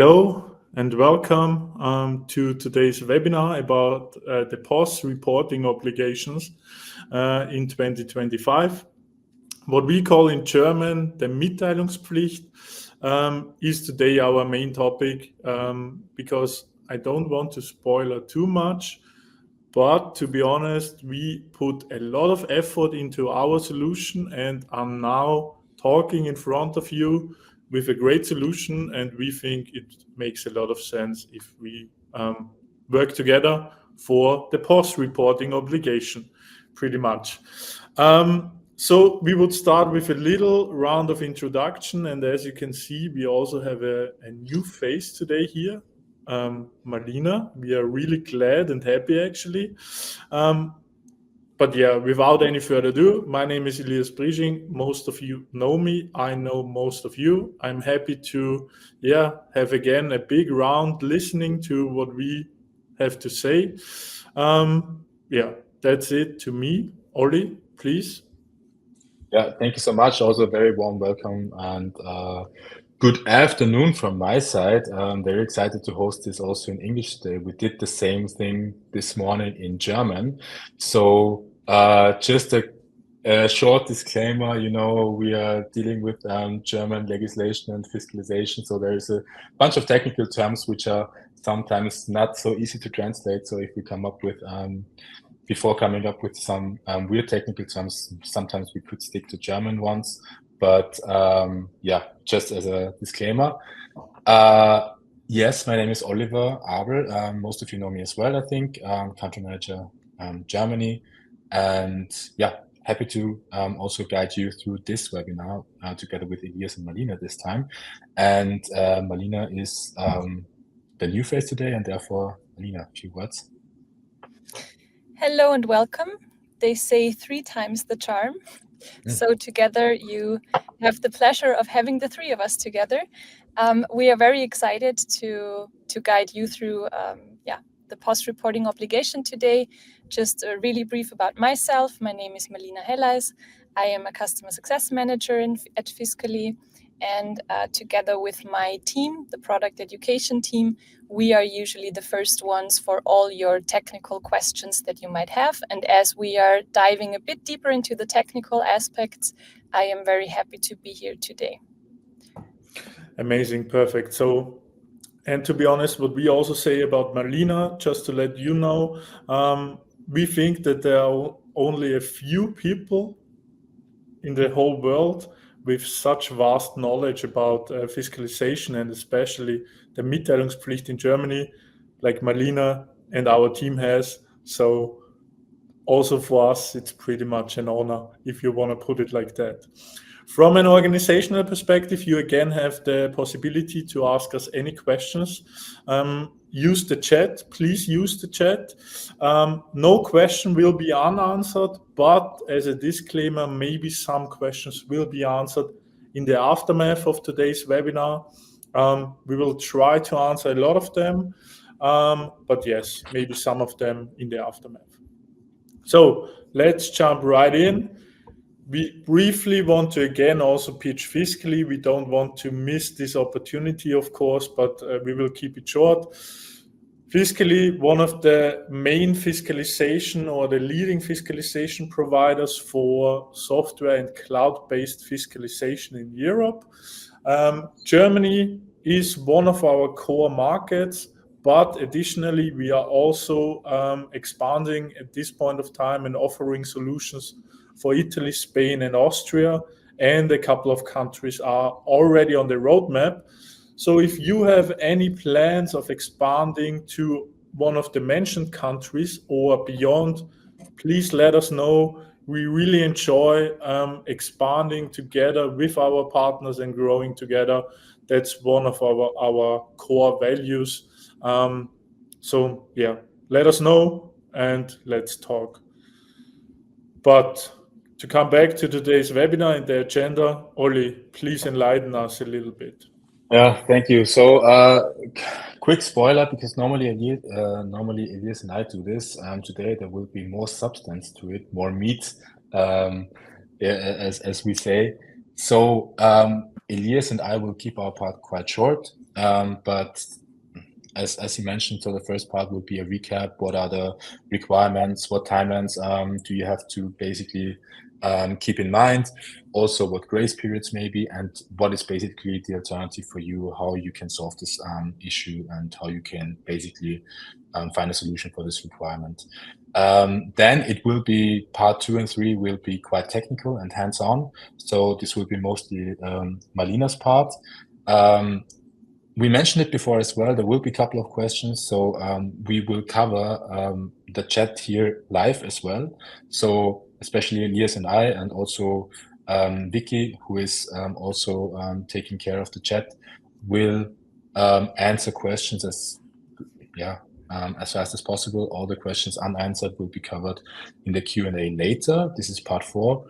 Hello and welcome to today's webinar about the POS reporting obligations in 2025. What we call in German the Mitteilungspflicht is today our main topic because I don't want to spoil it too much. But to be honest, we put a lot of effort into our solution and are now talking in front of you with a great solution. And we think it makes a lot of sense if we work together for the POS reporting obligation, pretty much. So we would start with a little round of introduction. And as you can see, we also have a new face today here. Marlina. We are really glad and happy actually. But yeah, without any further ado, my name is Elias Briching. Most of you know me. I know most of you. I'm happy to have again a big round listening to what we have to say. That's it to me. Oli, please. Yeah, thank you so much. Also, a very warm welcome and good afternoon from my side. I'm very excited to host this also in English today. We did the same thing this morning in German. So just a short disclaimer, we are dealing with German legislation and fiscalization. So there is a bunch of technical terms which are sometimes not so easy to translate. So if we come up with before coming up with some weird technical terms, sometimes we could stick to German ones. But just as a disclaimer. Yes, my name is Oliver Abel. Most of you know me as well, I think. Country manager Germany. And happy to also guide you through this webinar together with Elias and Marlina this time. And Marlina is the new face today, and therefore, Marlina, a few words. Hello and welcome. They say 3 times the charm. So together you have the pleasure of having the 3 of us together. We are very excited to guide you through the POS reporting obligation today. Just really brief about myself. My name is Marlina Helleis. I am a customer success manager at Fiskaly. And together with my team, the product education team, we are usually the first ones for all your technical questions that you might have. And as we are diving a bit deeper into the technical aspects, I am very happy to be here today. Amazing, perfect. So, and to be honest, what we also say about Marlina, just to let you know, we think that there are only a few people in the whole world with such vast knowledge about fiscalization and especially the Mitteilungspflicht in Germany, like Marlina and our team has. So also for us, it's pretty much an honor, if you want to put it like that. From an organizational perspective, you again have the possibility to ask us any questions. Use the chat, please use the chat. No question will be unanswered, but as a disclaimer, maybe some questions will be answered in the aftermath of today's webinar. We will try to answer a lot of them, but yes, maybe some of them in the aftermath. So let's jump right in. We briefly want to again also pitch Fiskaly. We don't want to miss this opportunity, of course, but we will keep it short. Fiskaly, one of the main fiscalization or the leading fiscalization providers for software and cloud-based fiscalization in Europe. Germany is one of our core markets, but additionally, we are also expanding at this point of time and offering solutions for Italy, Spain, and Austria, and a couple of countries are already on the roadmap. So if you have any plans of expanding to one of the mentioned countries or beyond, please let us know. We really enjoy expanding together with our partners and growing together. That's one of our core values. So yeah, let us know and let's talk. But to come back to today's webinar and the agenda, Oli, please enlighten us a little bit. Yeah, thank you. So, quick spoiler, because normally Elias and I do this. Today there will be more substance to it, more meat, as we say. So, Elias and I will keep our part quite short. But as you mentioned, so the first part will be a recap. What are the requirements? What timelines do you have to basically keep in mind? Also, what grace periods maybe, and what is basically the alternative for you, how you can solve this issue, and how you can basically find a solution for this requirement. Then it will be part 2 and 3 will be quite technical and hands-on. So this will be mostly Malina's part. We mentioned it before as well. There will be a couple of questions. So we will cover the chat here live as well. So especially Elias and I, and also Vicky, who is also taking care of the chat, will answer questions as fast as possible. All the questions unanswered will be covered in the Q&A later. This is part 4,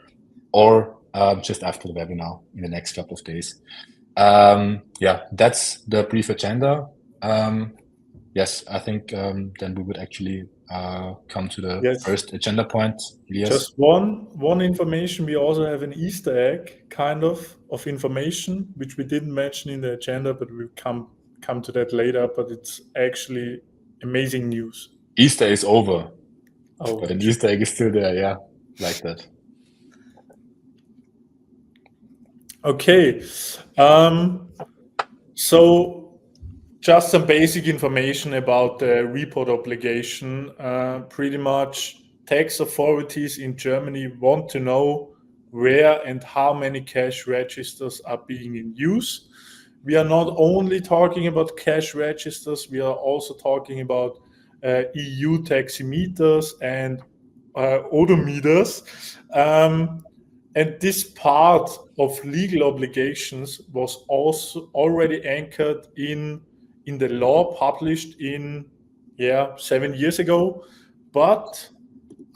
or just after the webinar in the next couple of days. That's the brief agenda. Yes, I think then we would actually come to the first agenda point. Elias? Just one information. We also have an Easter egg kind of information, which we didn't mention in the agenda, but we'll come to that later. But it's actually amazing news. Easter is over. But an Easter egg is still there, yeah, like that. Okay, so just some basic information about the report obligation. Pretty much tax authorities in Germany want to know where and how many cash registers are being in use. We are not only talking about cash registers, we are also talking about EU taximeters and odometers. And this part of legal obligations was also already anchored in the law published in 7 years ago. But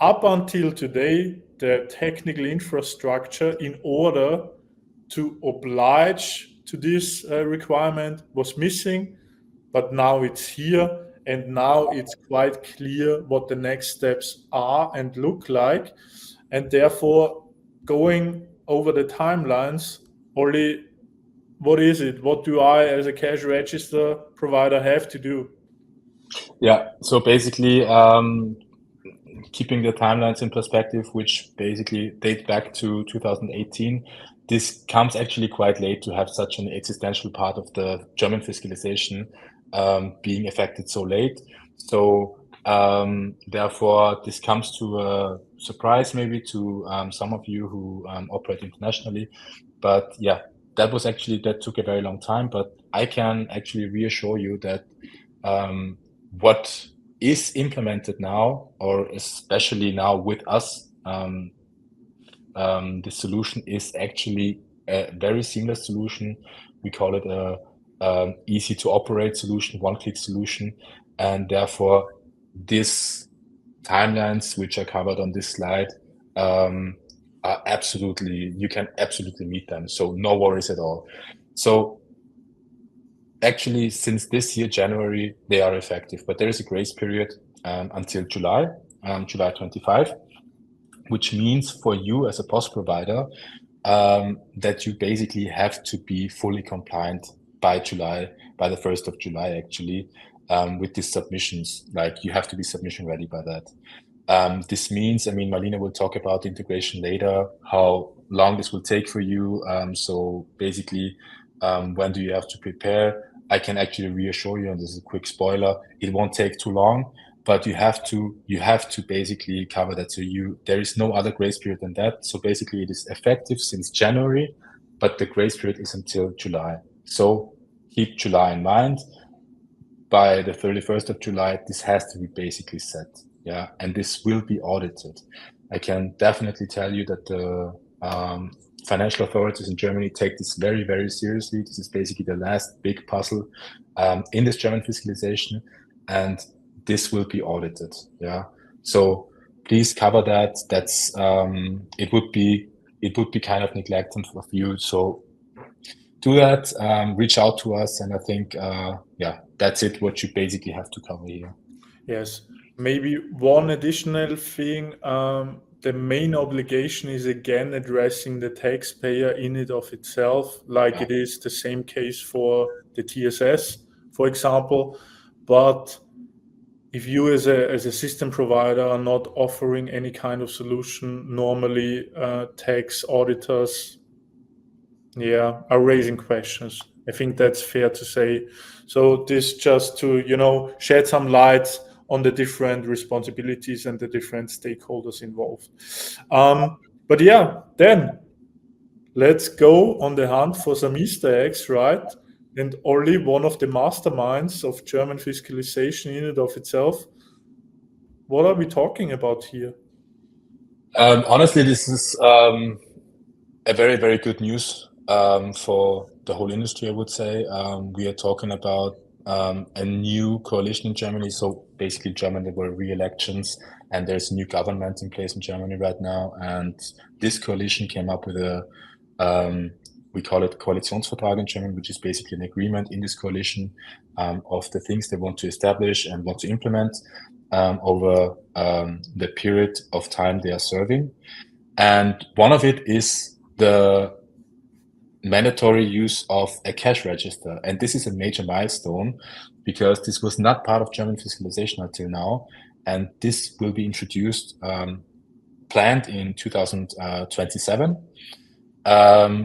up until today, the technical infrastructure in order to oblige to this requirement was missing. But now it's here, and now it's quite clear what the next steps are and look like. And therefore, going over the timelines, Olli, what is it? What do I, as a cash register provider, have to do? Yeah, so basically, keeping the timelines in perspective, which basically date back to 2018, this comes actually quite late to have such an existential part of the German fiscalization being affected so late. So therefore, this comes to a surprise maybe to some of you who operate internationally. But yeah, that took a very long time. But I can actually reassure you that what is implemented now, or especially now with us, the solution is actually a very seamless solution. We call it a easy to operate solution, one-click solution, and therefore these timelines which are covered on this slide are you can absolutely meet them. So no worries at all. So actually, since this year, January, they are effective, but there is a grace period until July 25, which means for you as a POS provider that you basically have to be fully compliant by the 1st of July, actually, with these submissions. Like you have to be submission ready by that. This means, Marlene will talk about the integration later, how long this will take for you. So basically, when do you have to prepare? I can actually reassure you, and this is a quick spoiler, it won't take too long, but you have to basically cover that. So there is no other grace period than that. So basically it is effective since January, but the grace period is until July. So keep July in mind. By the 31st of July, this has to be basically set. Yeah, and this will be audited. I can definitely tell you that the financial authorities in Germany take this very, very seriously. This is basically the last big puzzle in this German fiscalization, and this will be audited. Yeah, so please cover that. That's it would be kind of neglected of you. So do that. Reach out to us, and I think that's it. What you basically have to cover here. Yes, maybe one additional thing the main obligation is again addressing the taxpayer in it of itself, like it is the same case for the TSS, for example. But if you as a system provider are not offering any kind of solution, normally tax auditors are raising questions. I think that's fair to say. So this just to shed some light on the different responsibilities and the different stakeholders involved. But then let's go on the hunt for some Easter eggs, right? And Olli, one of the masterminds of German fiscalization in and of itself, what are we talking about here? Honestly, this is a very, very good news for the whole industry, I would say. We are talking about a new coalition in Germany. So basically, Germany, there were re-elections, and there's a new government in place in Germany right now. And this coalition came up with we call it Koalitionsvertrag in German, which is basically an agreement in this coalition of the things they want to establish and want to implement over the period of time they are serving. And one of it is the mandatory use of a cash register. And this is a major milestone because this was not part of German fiscalization until now. And this will be introduced, planned in 2027.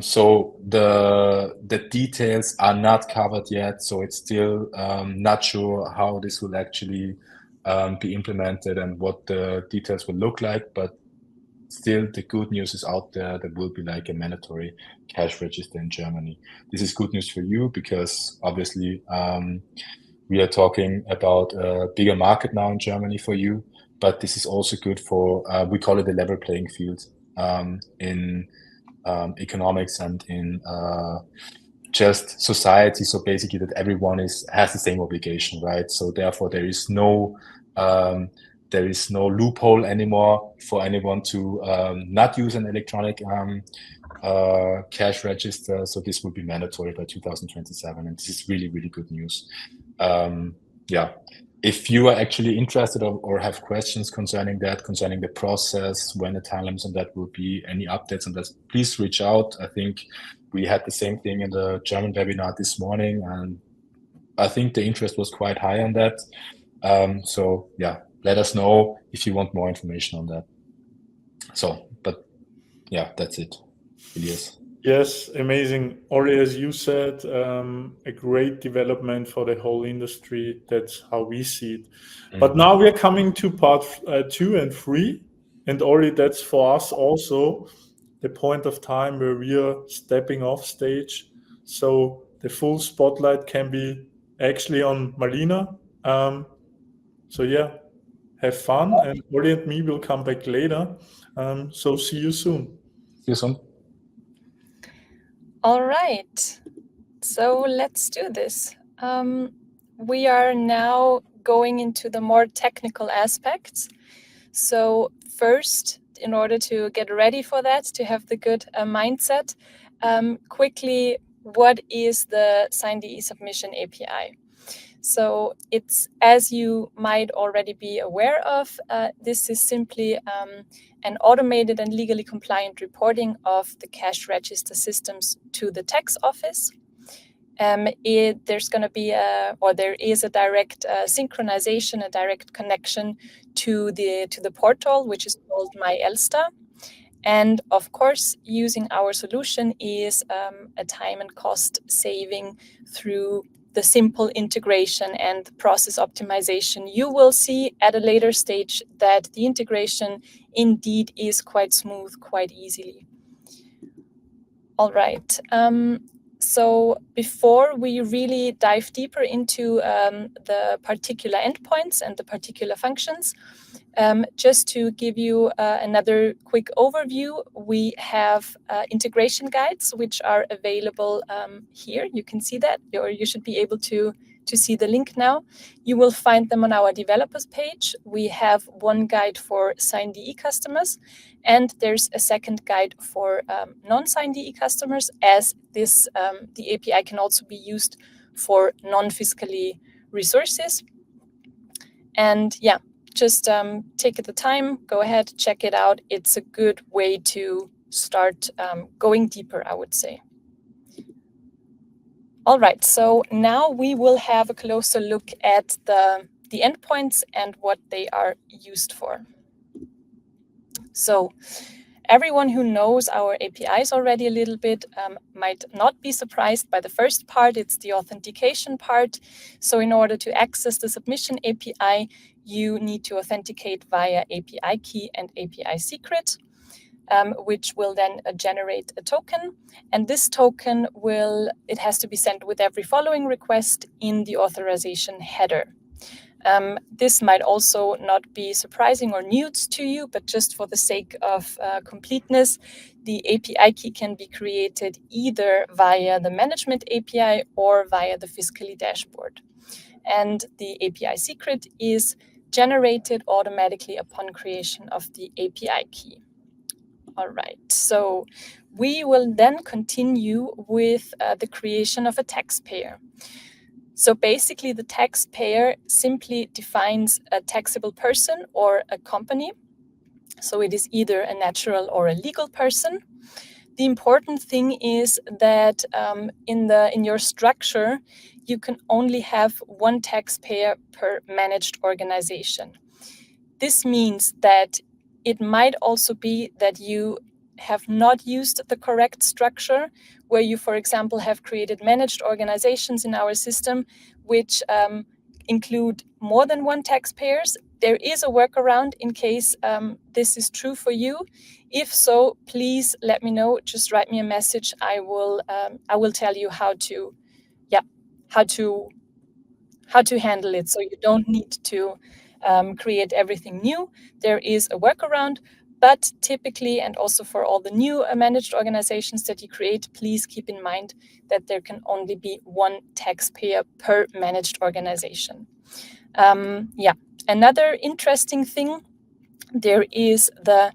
So the details are not covered yet. So it's still not sure how this will actually be implemented and what the details will look like. But still, the good news is out there. There will be like a mandatory cash register in Germany. This is good news for you because obviously we are talking about a bigger market now in Germany for you. But this is also good for, we call it a level playing field in economics and in just society. So basically that everyone has the same obligation, right? So therefore there is no loophole anymore for anyone to not use an electronic cash register. So this will be mandatory by 2027. And this is really, really good news. If you are actually interested or have questions concerning the process, when the time limits on that will be, any updates on that, please reach out. I think we had the same thing in the German webinar this morning, and I think the interest was quite high on that. Let us know if you want more information on that. That's it. Elias. Yes, amazing. Olli, as you said, a great development for the whole industry. That's how we see it. Mm-hmm. But now we are coming to part 2 and 3. And Olli, that's for us also the point of time where we are stepping off stage. So the full spotlight can be actually on Marlina. Have fun. And Olli and me will come back later. So see you soon. See you soon. All right, so let's do this. We are now going into the more technical aspects. So first, in order to get ready for that, to have the good mindset, quickly, what is the SignDE submission API? So it's, as you might already be aware of, this is simply an automated and legally compliant reporting of the cash register systems to the tax office. There's going to be there is a direct synchronization, a direct connection to the portal, which is called My Elster. And of course, using our solution is a time and cost saving through the simple integration and process optimization. You will see at a later stage that the integration indeed is quite smooth, quite easily. All right. So before we really dive deeper into the particular endpoints and the particular functions, just to give you another quick overview, we have integration guides which are available here. You can see that, or you should be able to see the link now. You will find them on our developers page. We have one guide for SignDE customers, and there's a second guide for non-SignDE customers, as this the API can also be used for non-fiscally resources. And just take the time, go ahead, check it out. It's a good way to start going deeper, I would say. All right, so now we will have a closer look at the endpoints and what they are used for. So everyone who knows our APIs already a little bit might not be surprised by the first part. It's the authentication part. So in order to access the submission API, you need to authenticate via API key and API secret, which will then generate a token. And this token it has to be sent with every following request in the authorization header. This might also not be surprising or news to you, but just for the sake of completeness, the API key can be created either via the management API or via the fiskaly dashboard. And the API secret is generated automatically upon creation of the API key. All right, so we will then continue with the creation of a taxpayer. So basically, the taxpayer simply defines a taxable person or a company. So it is either a natural or a legal person. The important thing is that in your structure, you can only have one taxpayer per managed organization. This means that it might also be that you have not used the correct structure, where you, for example, have created managed organizations in our system, which include more than one taxpayers. There is a workaround in case this is true for you. If so, please let me know. Just write me a message. I will tell you how to handle it, so you don't need to create everything new. There is a workaround, but typically, and also for all the new managed organizations that you create, please keep in mind that there can only be one taxpayer per managed organization. Another interesting thing, there is the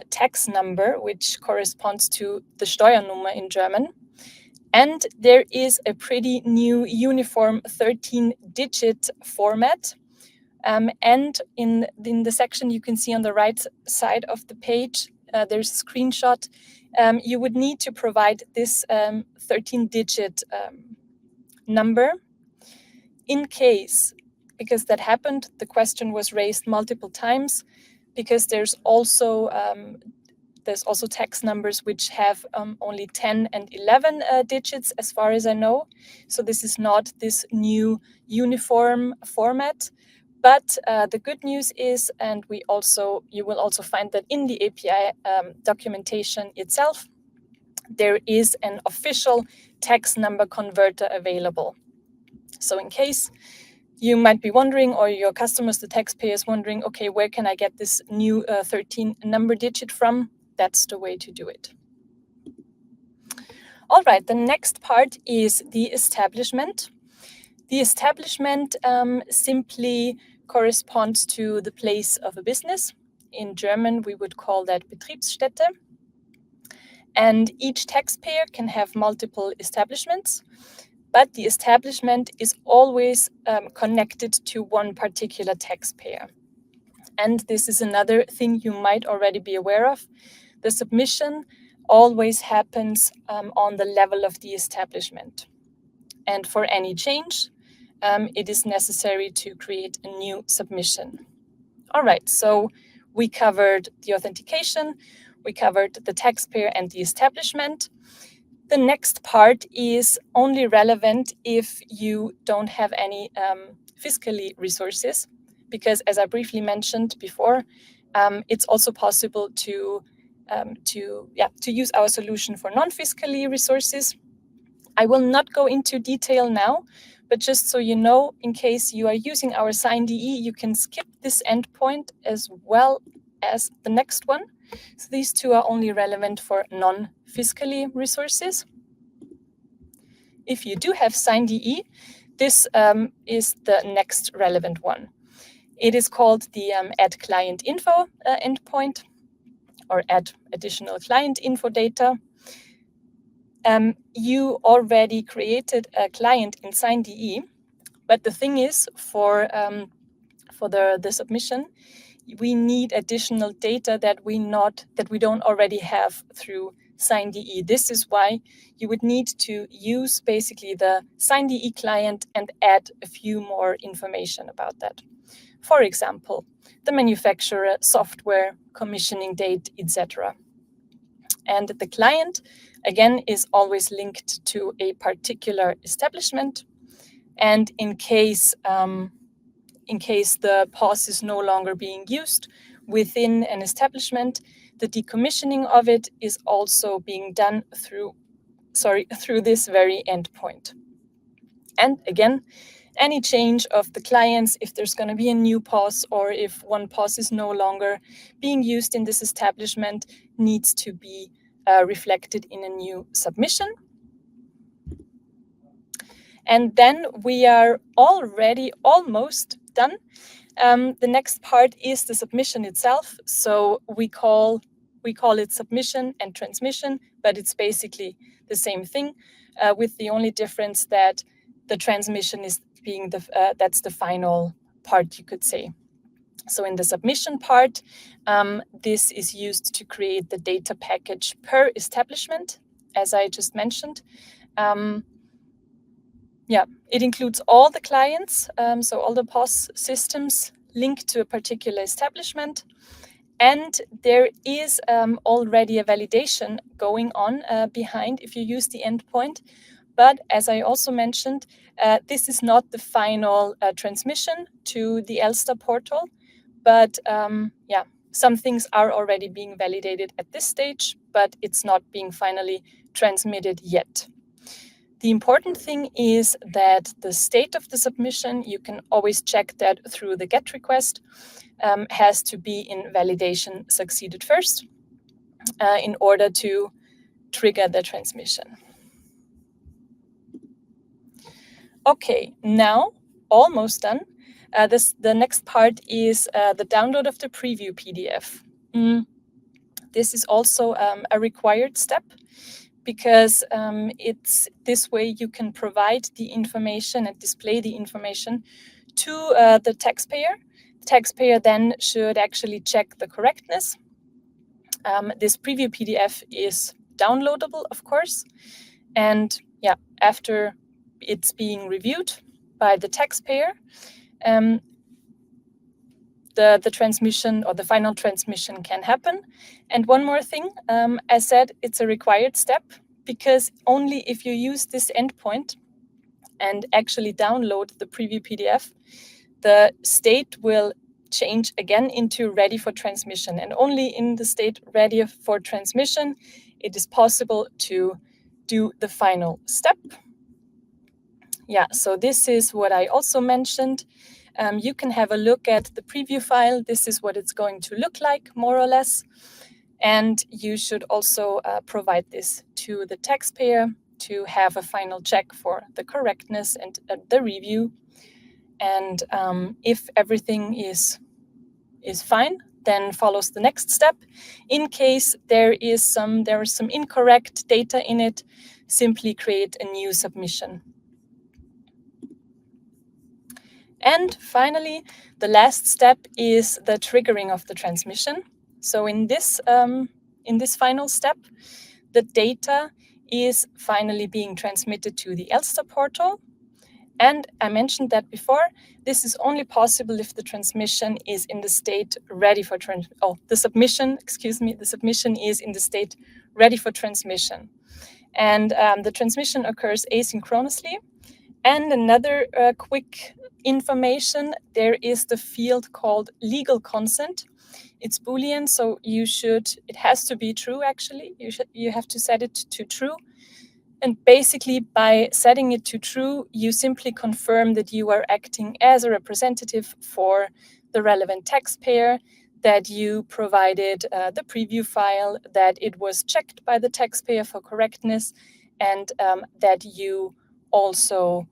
tax number, which corresponds to the Steuernummer in German. And there is a pretty new uniform 13-digit format. And in the section you can see on the right side of the page, there's a screenshot. You would need to provide this 13-digit number. In case, because that happened, the question was raised multiple times, because there's also tax numbers which have only 10 and 11 digits, as far as I know. So this is not this new uniform format. But the good news is, and you will also find that in the API documentation itself, there is an official tax number converter available. So in case you might be wondering, or your customers, the taxpayers, wondering, okay, where can I get this new 13 number digit from? That's the way to do it. All right, the next part is the establishment. The establishment simply corresponds to the place of a business. In German, we would call that Betriebsstätte. And each taxpayer can have multiple establishments, but the establishment is always connected to one particular taxpayer. And this is another thing you might already be aware of. The submission always happens on the level of the establishment. And for any change, it is necessary to create a new submission. All right, so we covered the authentication, we covered the taxpayer and the establishment. The next part is only relevant if you don't have any fiskaly resources, because as I briefly mentioned before, it's also possible to use our solution for non-fiskaly resources. I will not go into detail now, but just so you know, in case you are using our SignDE, you can skip this endpoint as well as the next one. So these two are only relevant for non-fiskaly resources. If you do have SignDE, this is the next relevant one. It is called the add client info endpoint, or add additional client info data. You already created a client in SignDE, but the thing is, for for the submission, we need additional data that we don't already have through SignDE. This is why you would need to use basically the SignDE client and add a few more information about that. For example, the manufacturer, software, commissioning date, etc. And the client, again, is always linked to a particular establishment. And in case the POS is no longer being used within an establishment, the decommissioning of it is also being done through this very endpoint. And again, any change of the clients, if there's going to be a new POS or if one POS is no longer being used in this establishment, needs to be reflected in a new submission. And then we are already almost done. The next part is the submission itself. So we call it submission and transmission, but it's basically the same thing, with the only difference that the transmission is being that's the final part, you could say. So in the submission part, this is used to create the data package per establishment, as I just mentioned. It includes all the clients, so all the POS systems linked to a particular establishment. And there is already a validation going on behind if you use the endpoint. But as I also mentioned, this is not the final transmission to the Elster portal. But some things are already being validated at this stage, but it's not being finally transmitted yet. The important thing is that the state of the submission, you can always check that through the GET request, has to be in validation succeeded first in order to trigger the transmission. Okay, now almost done. The next part is the download of the preview PDF. This is also a required step, because it's this way you can provide the information and display the information to the taxpayer. The taxpayer then should actually check the correctness. This preview PDF is downloadable, of course, and after it's being reviewed by the taxpayer, the transmission or the final transmission can happen. And one more thing, as said, it's a required step, because only if you use this endpoint and actually download the preview PDF, the state will change again into ready for transmission. And only in the state ready for transmission, it is possible to do the final step. So this is what I also mentioned. You can have a look at the preview file. This is what it's going to look like, more or less. And you should also provide this to the taxpayer to have a final check for the correctness and the review. And if everything is fine, then follows the next step. In case there is some incorrect data in it, simply create a new submission. And finally, the last step is the triggering of the transmission. So in this final step, the data is finally being transmitted to the Elster portal. And I mentioned that before, this is only possible if the transmission is in the state ready for the submission is in the state ready for transmission. And the transmission occurs asynchronously. And another quick information, there is the field called legal consent. It's Boolean, so it has to be true actually. You have to set it to true. And basically by setting it to true, you simply confirm that you are acting as a representative for the relevant taxpayer, that you provided the preview file, that it was checked by the taxpayer for correctness, and that you also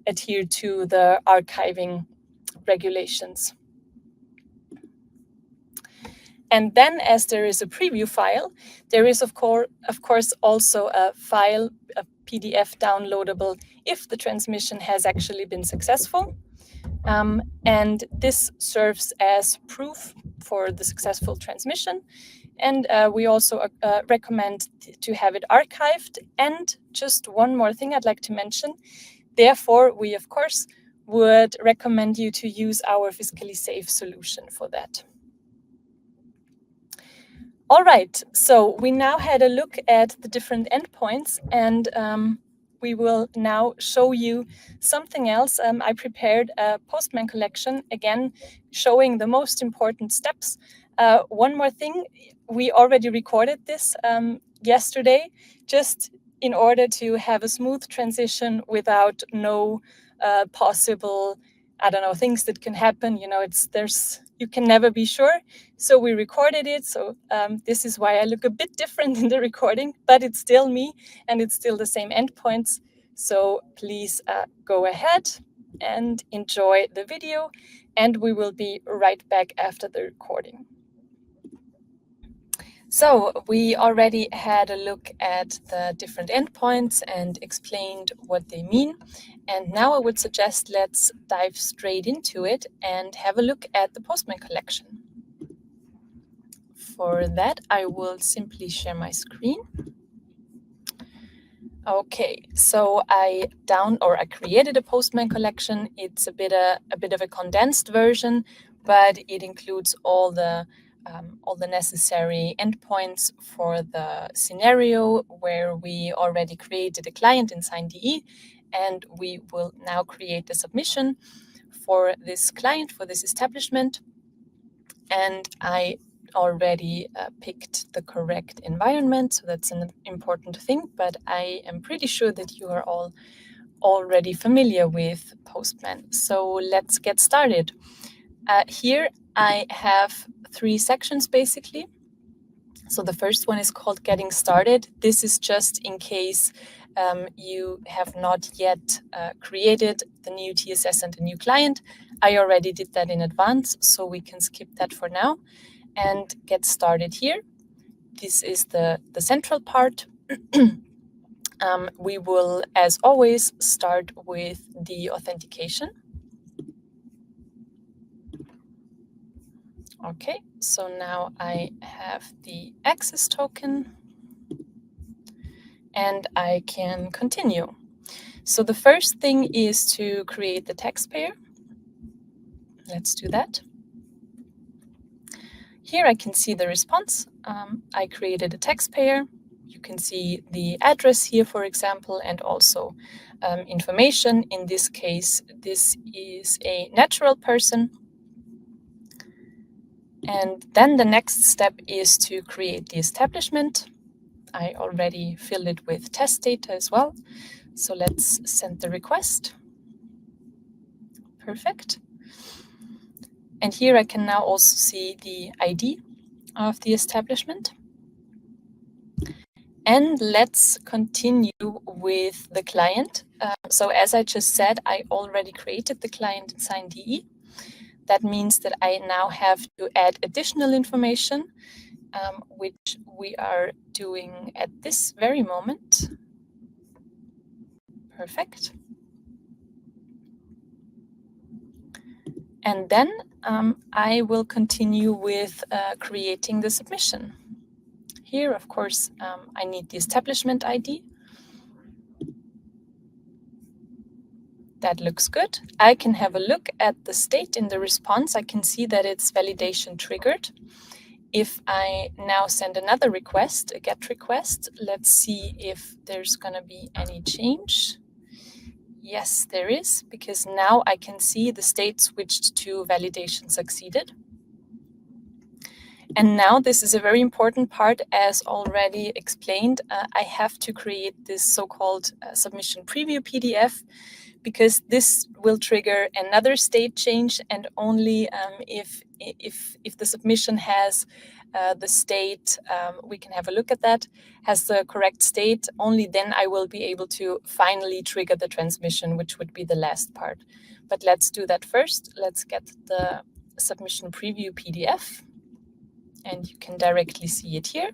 adhere to the archiving regulations. And then, as there is a preview file, there is of course also a file, a PDF downloadable if the transmission has actually been successful. And this serves as proof for the successful transmission. And we also recommend to have it archived. And just one more thing I'd like to mention. Therefore, we, of course, would recommend you to use our fiscally safe solution for that. All right, so we now had a look at the different endpoints, and we will now show you something else. I prepared a Postman collection, again, showing the most important steps. One more thing, we already recorded this yesterday, just in order to have a smooth transition without no possible, I don't know, things that can happen. You know, you can never be sure. So we recorded it. So this is why I look a bit different in the recording, but it's still me and it's still the same endpoints. So please go ahead and enjoy the video, and we will be right back after the recording. So we already had a look at the different endpoints and explained what they mean. And now I would suggest let's dive straight into it and have a look at the Postman collection. For that, I will simply share my screen. Okay, so I created a Postman collection. It's a bit of a condensed version, but it includes all the necessary endpoints for the scenario where we already created a client in SignDE, and we will now create the submission for this client, for this establishment. And I already picked the correct environment, so that's an important thing, but I am pretty sure that you are all already familiar with Postman. So let's get started. Here I have 3 sections basically. So the first one is called Getting Started. This is just in case you have not yet created the new TSS and the new client. I already did that in advance, so we can skip that for now and get started here. This is the central part. We will, as always, start with the authentication. Okay, so now I have the access token and I can continue. So the first thing is to create the taxpayer. Let's do that. Here I can see the response. I created a taxpayer. You can see the address here, for example, and also information. In this case, this is a natural person. And then the next step is to create the establishment. I already filled it with test data as well. So let's send the request. Perfect. And here I can now also see the ID of the establishment. And let's continue with the client. So as I just said, I already created the client in SignDE. That means that I now have to add additional information, which we are doing at this very moment. Perfect. And then I will continue with creating the submission. Here, of course, I need the establishment ID. That looks good. I can have a look at the state in the response. I can see that it's validation triggered. If I now send another request, a GET request, let's see if there's going to be any change. Yes, there is, because now I can see the state switched to validation succeeded. And now this is a very important part, as already explained. I have to create this so-called submission preview PDF, because this will trigger another state change, and only if the submission has the state, we can have a look at that, has the correct state, only then I will be able to finally trigger the transmission, which would be the last part. But let's do that first. Let's get the submission preview PDF, and you can directly see it here.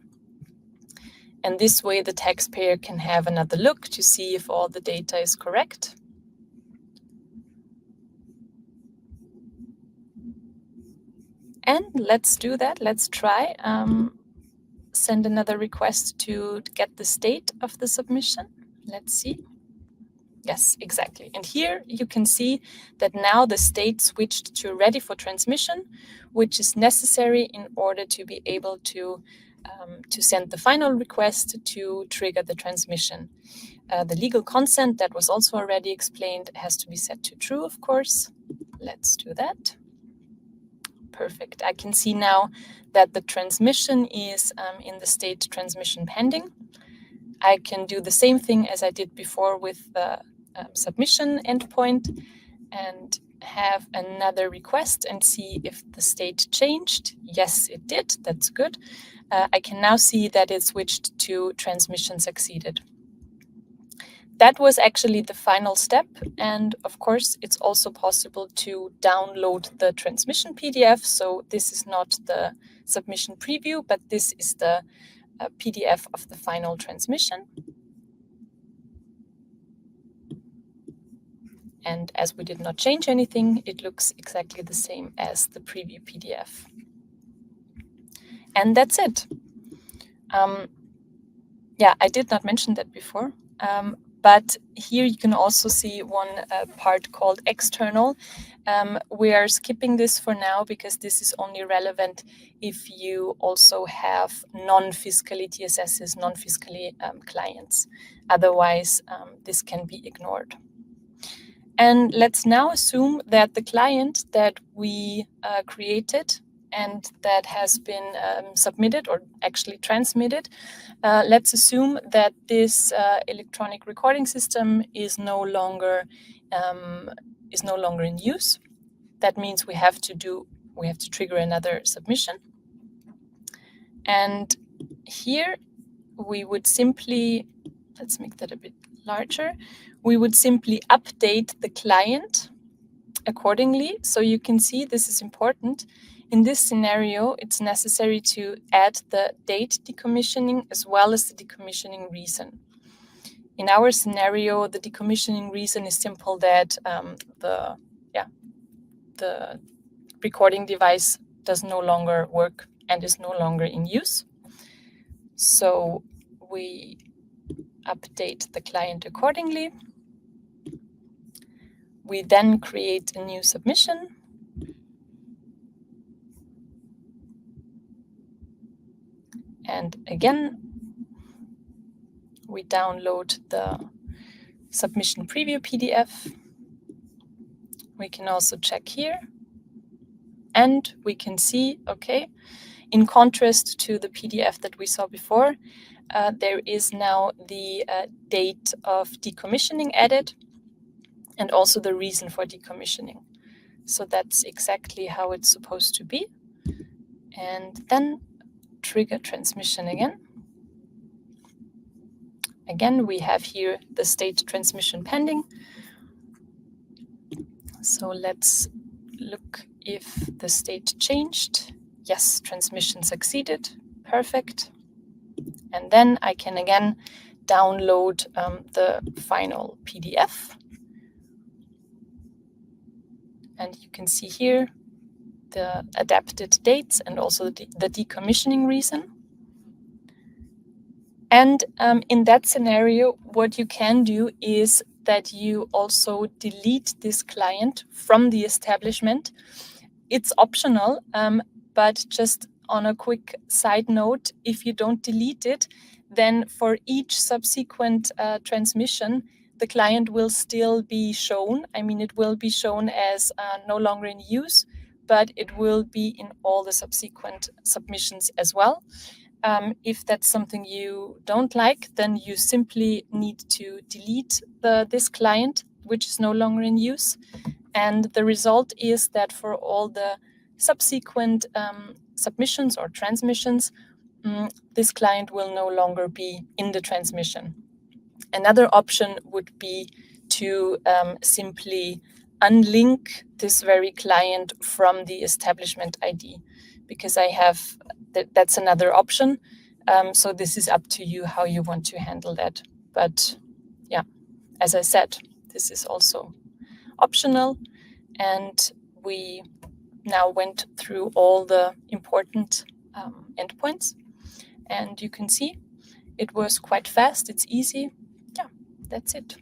And this way the taxpayer can have another look to see if all the data is correct. And let's do that. Let's try. Send another request to get the state of the submission. Let's see. Yes, exactly. And here you can see that now the state switched to ready for transmission, which is necessary in order to be able to send the final request to trigger the transmission. The legal consent that was also already explained has to be set to true, of course. Let's do that. Perfect. I can see now that the transmission is in the state transmission pending. I can do the same thing as I did before with the submission endpoint and have another request and see if the state changed. Yes, it did. That's good. I can now see that it switched to transmission succeeded. That was actually the final step. And of course, it's also possible to download the transmission PDF. So this is not the submission preview, but this is the PDF of the final transmission. And as we did not change anything, it looks exactly the same as the preview PDF. And that's it. Yeah, I did not mention that before. But here you can also see one part called external. We are skipping this for now because this is only relevant if you also have non-fiskaly TSSs, non-fiskaly clients. Otherwise, this can be ignored. And let's now assume that the client that we created and that has been submitted or actually transmitted, let's assume that this electronic recording system is no longer in use. That means we have to trigger another submission. And here we would simply, let's make that a bit larger, we would simply update the client accordingly. So you can see this is important. In this scenario, it's necessary to add the date decommissioning as well as the decommissioning reason. In our scenario, the decommissioning reason is simple that the recording device does no longer work and is no longer in use. So we update the client accordingly. We then create a new submission. And again, we download the submission preview PDF. We can also check here. And we can see, okay, in contrast to the PDF that we saw before, there is now the date of decommissioning added and also the reason for decommissioning. So that's exactly how it's supposed to be. And then trigger transmission again. Again, we have here the state transmission pending. So let's look if the state changed. Yes, transmission succeeded. Perfect. And then I can again download the final PDF. And you can see here the adapted dates and also the decommissioning reason. And in that scenario, what you can do is that you also delete this client from the establishment. It's optional, but just on a quick side note, if you don't delete it, then for each subsequent transmission, the client will still be shown. I mean, it will be shown as no longer in use, but it will be in all the subsequent submissions as well. If that's something you don't like, then you simply need to delete this client, which is no longer in use. And the result is that for all the subsequent submissions or transmissions, this client will no longer be in the transmission. Another option would be to simply unlink this very client from the establishment ID, because I have that's another option. So this is up to you how you want to handle that. But yeah, as I said, this is also optional, and we now went through all the important endpoints, and you can see it was quite fast. It's easy. Yeah, that's it.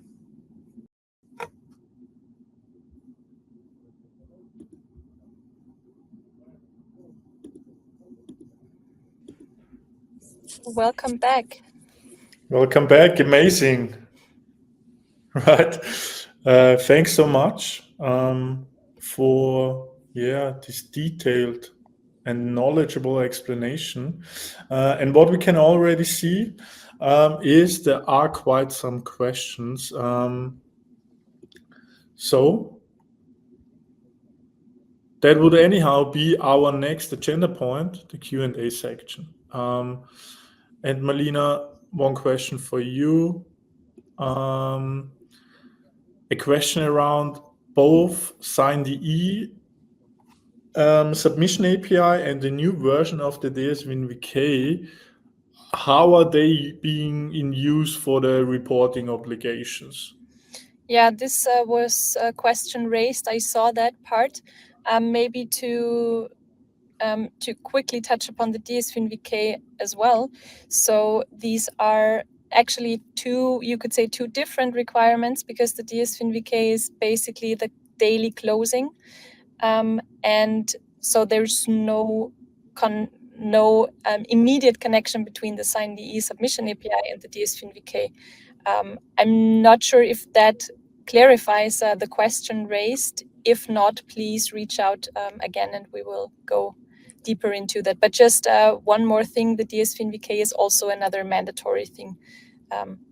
Welcome back. Welcome back. Amazing. Right. Thanks so much for this detailed and knowledgeable explanation. And what we can already see is there are quite some questions. So that would anyhow be our next agenda point, the Q&A section. And Marlina, one question for you. A question around both SignDE submission API and the new version of the DSWin-VK. How are they being in use for the reporting obligations? Yeah, this was a question raised. I saw that part. Maybe to quickly touch upon the DSWin-VK as well. So these are actually two different requirements, because the DSWin-VK is basically the daily closing, and so there's no immediate connection between the SignDE submission API and the DSWin-VK. I'm not sure if that clarifies the question raised. If not, please reach out again and we will go deeper into that. But just one more thing, the DSWin-VK is also another mandatory thing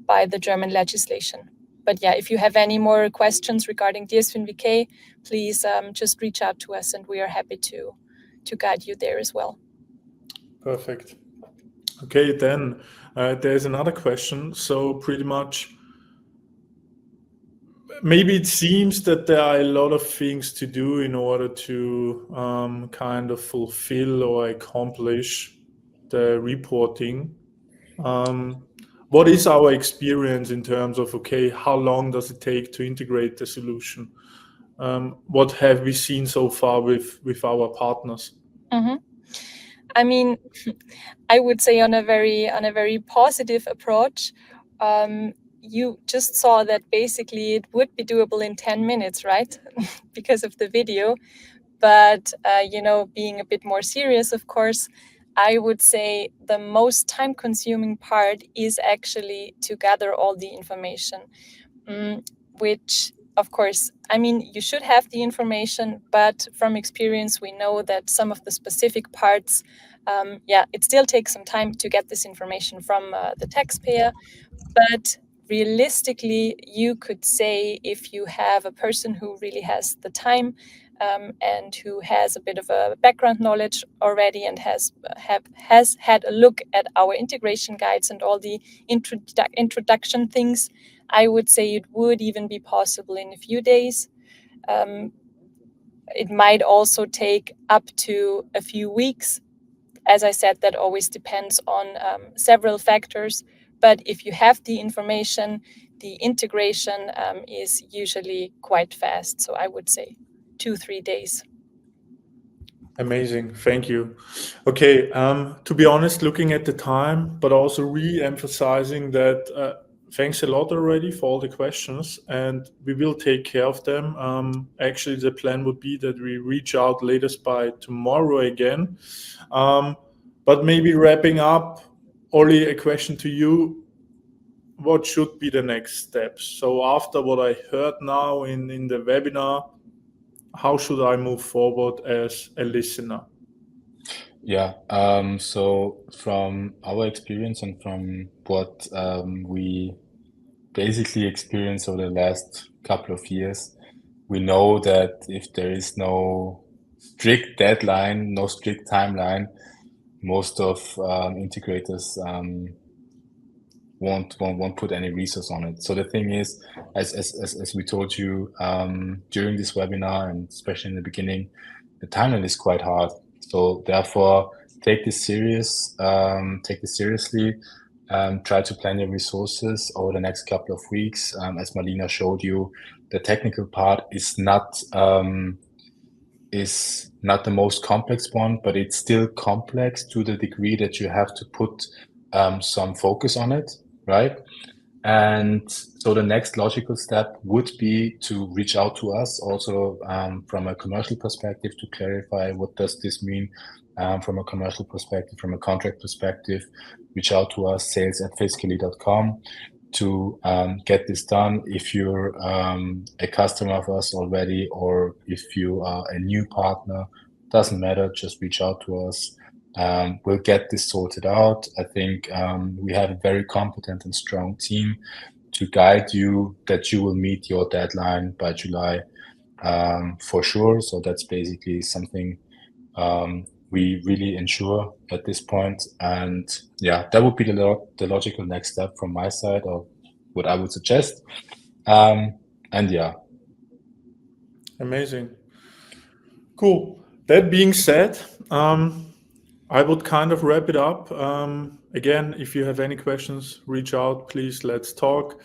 by the German legislation. But yeah, if you have any more questions regarding DSWin-VK, please just reach out to us and we are happy to guide you there as well. Perfect. Okay, then there's another question. So pretty much, maybe it seems that there are a lot of things to do in order to kind of fulfill or accomplish the reporting. What is our experience in terms of, okay, how long does it take to integrate the solution? What have we seen so far with our partners? Mm-hmm. I mean, I would say on a very positive approach. You just saw that basically it would be doable in 10 minutes, right? Because of the video. But being a bit more serious, of course, I would say the most time-consuming part is actually to gather all the information, which, of course, I mean, you should have the information, but from experience, we know that some of the specific parts, it still takes some time to get this information from the taxpayer. But realistically, you could say if you have a person who really has the time and who has a bit of a background knowledge already and has had a look at our integration guides and all the introduction things, I would say it would even be possible in a few days. It might also take up to a few weeks. As I said, that always depends on several factors. But if you have the information, the integration is usually quite fast. So I would say 2-3 days. Amazing. Thank you. Okay. To be honest, looking at the time, but also re-emphasizing that thanks a lot already for all the questions, and we will take care of them. Actually, the plan would be that we reach out latest by tomorrow again. But maybe wrapping up, Ollie, a question to you. What should be the next steps? So after what I heard now in the webinar, how should I move forward as a listener? Yeah, so from our experience and from what we basically experienced over the last couple of years, we know that if there is no strict deadline, no strict timeline, most of integrators won't put any resource on it. So the thing is, as we told you during this webinar, and especially in the beginning, the timeline is quite hard. So therefore, take this seriously. Try to plan your resources over the next couple of weeks. As Marlina showed you, the technical part is not is not the most complex one, but it's still complex to the degree that you have to put some focus on it, right? And so the next logical step would be to reach out to us also from a commercial perspective to clarify what does this mean from a commercial perspective, from a contract perspective. Reach out to us, sales@fiskaly.com, to get this done. If you're a customer of us already, or if you are a new partner, doesn't matter, just reach out to us. We'll get this sorted out. I think we have a very competent and strong team to guide you that you will meet your deadline by July for sure. So that's basically something we really ensure at this point. And yeah, that would be the logical next step from my side, or what I would suggest. And yeah. Amazing. Cool. That being said, I would kind of wrap it up. Again, if you have any questions, reach out, please, let's talk.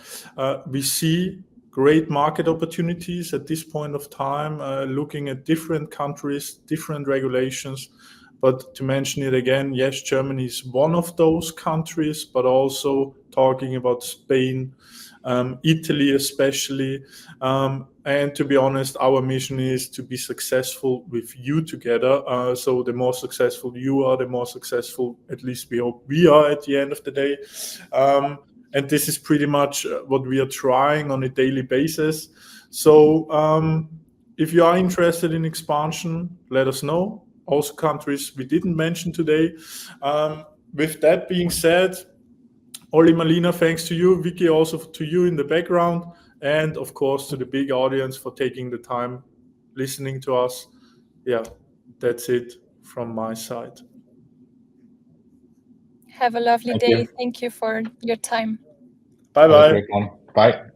We see great market opportunities at this point of time, looking at different countries, different regulations. But to mention it again, yes, Germany is one of those countries, but also talking about Spain, Italy especially. And to be honest, our mission is to be successful with you together. So the more successful you are, the more successful, at least we hope we are at the end of the day. And this is pretty much what we are trying on a daily basis. So if you are interested in expansion, let us know. Also countries we didn't mention today. With that being said, Oli, Marlina, thanks to you. Vicky, also to you in the background. And of course, to the big audience for taking the time listening to us. Yeah, that's it from my side. Have a lovely day. Thank you for your time. Bye-bye. Bye.